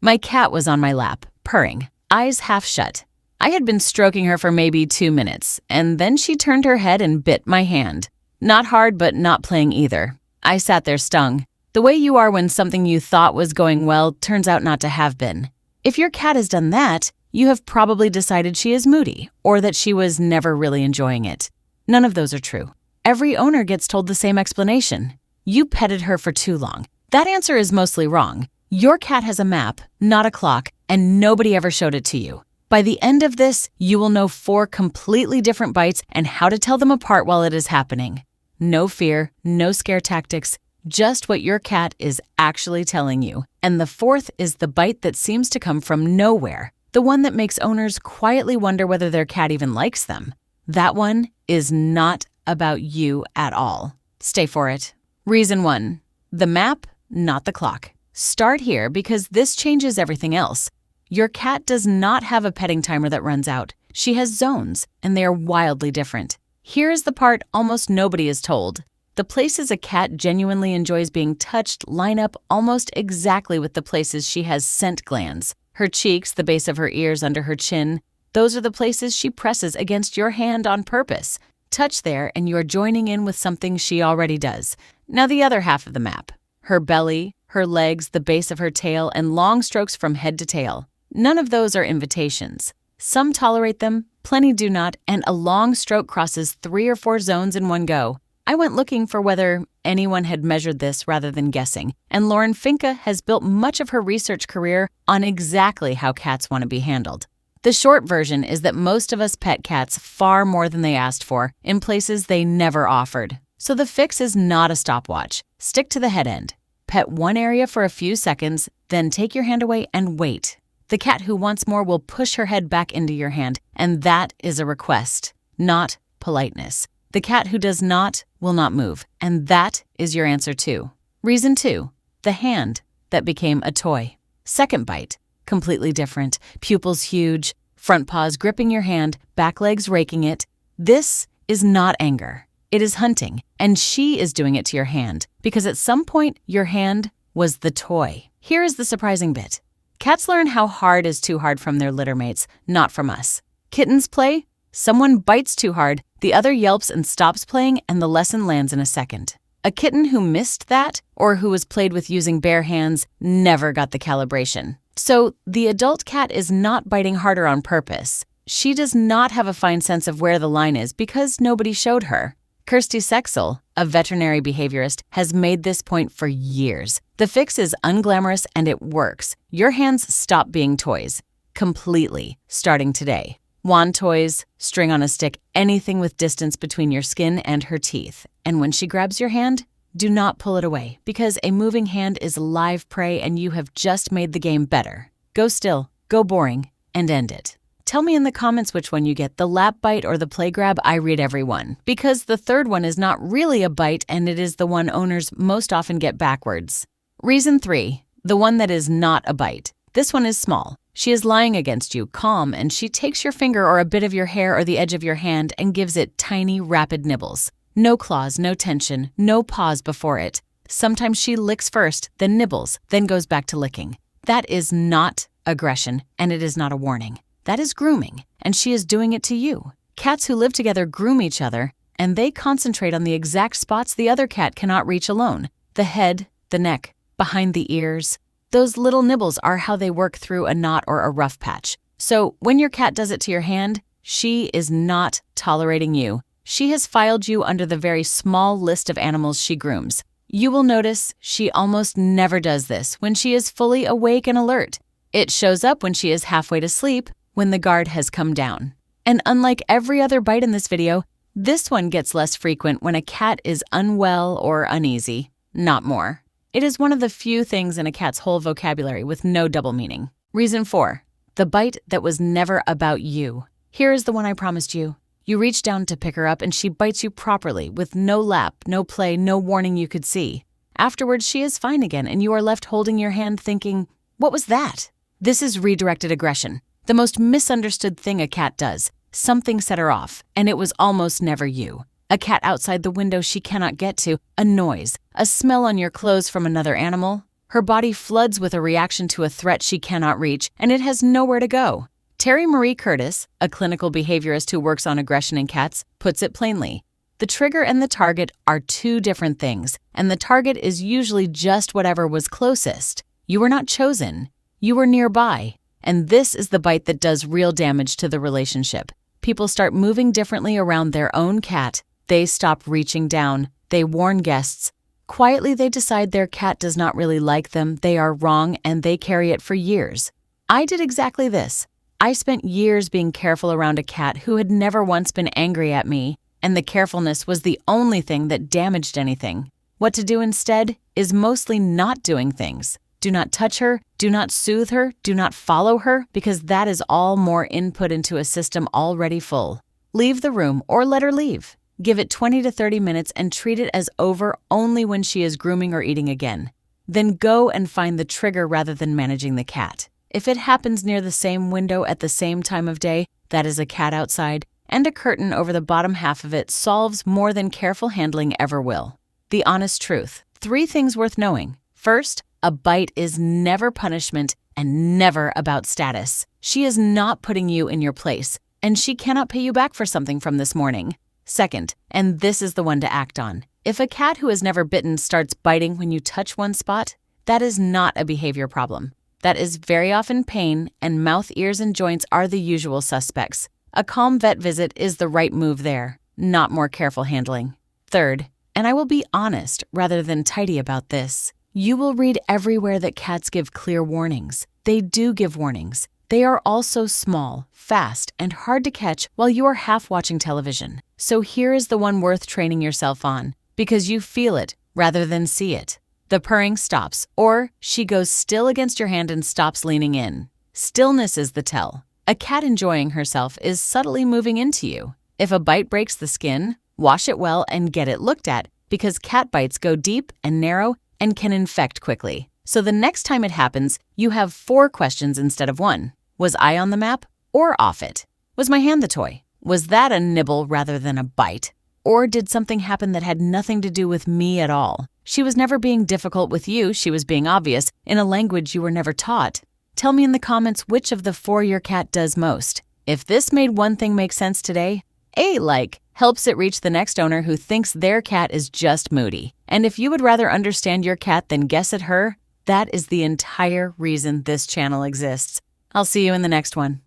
My cat was on my lap, purring, eyes half shut. I had been stroking her for maybe 2 minutes, and then she turned her head and bit my hand. Not hard, but not playing either. I sat there stung. The way you are when something you thought was going well turns out not to have been. If your cat has done that, you have probably decided she is moody, or that she was never really enjoying it. None of those are true. Every owner gets told the same explanation. You petted her for too long. That answer is mostly wrong. Your cat has a map, not a clock, and nobody ever showed it to you. By the end of this, you will know 4 completely different bites and how to tell them apart while it is happening. No fear, no scare tactics, just what your cat is actually telling you. And the 4th is the bite that seems to come from nowhere, the one that makes owners quietly wonder whether their cat even likes them. That one is not about you at all. Stay for it. Reason 1. The map, not the clock. Start here because this changes everything else. Your cat does not have a petting timer that runs out. She has zones, and they are wildly different. Here is the part almost nobody is told. The places a cat genuinely enjoys being touched line up almost exactly with the places she has scent glands. Her cheeks, the base of her ears, under her chin, those are the places she presses against your hand on purpose. Touch there, and you are joining in with something she already does. Now the other half of the map. Her belly, her legs, the base of her tail, and long strokes from head to tail. None of those are invitations. Some tolerate them, plenty do not, and a long stroke crosses 3 or 4 zones in one go. I went looking for whether anyone had measured this rather than guessing, and Lauren Finca has built much of her research career on exactly how cats want to be handled. The short version is that most of us pet cats far more than they asked for in places they never offered. So the fix is not a stopwatch. Stick to the head end. Pet one area for a few seconds, then take your hand away and wait. The cat who wants more will push her head back into your hand, and that is a request, not politeness. The cat who does not will not move, and that is your answer too. Reason 2, the hand that became a toy. Second bite, completely different. Pupils huge, front paws gripping your hand, back legs raking it. This is not anger. It is hunting, and she is doing it to your hand because at some point your hand was the toy. Here is the surprising bit. Cats learn how hard is too hard from their litter mates, not from us. Kittens play. Someone bites too hard, the other yelps and stops playing, and the lesson lands in a second. A kitten who missed that, or who was played with using bare hands, never got the calibration. So the adult cat is not biting harder on purpose. She does not have a fine sense of where the line is because nobody showed her. Kirsty Sexel, a veterinary behaviorist, has made this point for years. The fix is unglamorous and it works. Your hands stop being toys. Completely, starting today. Wand toys, string on a stick, anything with distance between your skin and her teeth. And when she grabs your hand, do not pull it away because a moving hand is live prey and you have just made the game better. Go still, go boring, and end it. Tell me in the comments which one you get, the lap bite or the play grab. I read every one because the third one is not really a bite and it is the one owners most often get backwards. Reason 3, the one that is not a bite. This one is small. She is lying against you, calm, and she takes your finger or a bit of your hair or the edge of your hand and gives it tiny, rapid nibbles. No claws, no tension, no pause before it. Sometimes she licks first, then nibbles, then goes back to licking. That is not aggression, and it is not a warning. That is grooming, and she is doing it to you. Cats who live together groom each other, and they concentrate on the exact spots the other cat cannot reach alone. The head, the neck, behind the ears. Those little nibbles are how they work through a knot or a rough patch. So when your cat does it to your hand, she is not tolerating you. She has filed you under the very small list of animals she grooms. You will notice she almost never does this when she is fully awake and alert. It shows up when she is halfway to sleep, when the guard has come down. And unlike every other bite in this video, this one gets less frequent when a cat is unwell or uneasy, not more. It is one of the few things in a cat's whole vocabulary with no double meaning. Reason 4, the bite that was never about you. Here is the one I promised you. You reach down to pick her up and she bites you properly with no lap, no play, no warning you could see. Afterwards, she is fine again and you are left holding your hand thinking, what was that? This is redirected aggression. The most misunderstood thing a cat does. Something set her off, and it was almost never you. A cat outside the window she cannot get to, a noise, a smell on your clothes from another animal. Her body floods with a reaction to a threat she cannot reach, and it has nowhere to go. Terry Marie Curtis, a clinical behaviorist who works on aggression in cats, puts it plainly. The trigger and the target are two different things, and the target is usually just whatever was closest. You were not chosen. You were nearby. And this is the bite that does real damage to the relationship. People start moving differently around their own cat. They stop reaching down. They warn guests. Quietly, they decide their cat does not really like them, they are wrong, and they carry it for years. I did exactly this. I spent years being careful around a cat who had never once been angry at me, and the carefulness was the only thing that damaged anything. What to do instead is mostly not doing things. Do not touch her, do not soothe her, do not follow her, because that is all more input into a system already full. Leave the room or let her leave. Give it 20 to 30 minutes and treat it as over only when she is grooming or eating again. Then go and find the trigger rather than managing the cat. If it happens near the same window at the same time of day, that is a cat outside, and a curtain over the bottom half of it solves more than careful handling ever will. The honest truth. 3 things worth knowing. First, a bite is never punishment and never about status. She is not putting you in your place, and she cannot pay you back for something from this morning. Second, and this is the one to act on. If a cat who has never bitten starts biting when you touch one spot, that is not a behavior problem. That is very often pain, and mouth, ears, and joints are the usual suspects. A calm vet visit is the right move there, not more careful handling. Third, and I will be honest rather than tidy about this, you will read everywhere that cats give clear warnings. They do give warnings. They are also small, fast, and hard to catch while you are half watching television. So here is the one worth training yourself on, because you feel it rather than see it. The purring stops, or she goes still against your hand and stops leaning in. Stillness is the tell. A cat enjoying herself is subtly moving into you. If a bite breaks the skin, wash it well and get it looked at, because cat bites go deep and narrow and can infect quickly. So the next time it happens, you have 4 questions instead of 1. Was I on the map or off it? Was my hand the toy? Was that a nibble rather than a bite? Or did something happen that had nothing to do with me at all? She was never being difficult with you, she was being obvious, in a language you were never taught. Tell me in the comments which of the 4 your cat does most. If this made one thing make sense today, helps it reach the next owner who thinks their cat is just moody. And if you would rather understand your cat than guess at her, that is the entire reason this channel exists. I'll see you in the next one.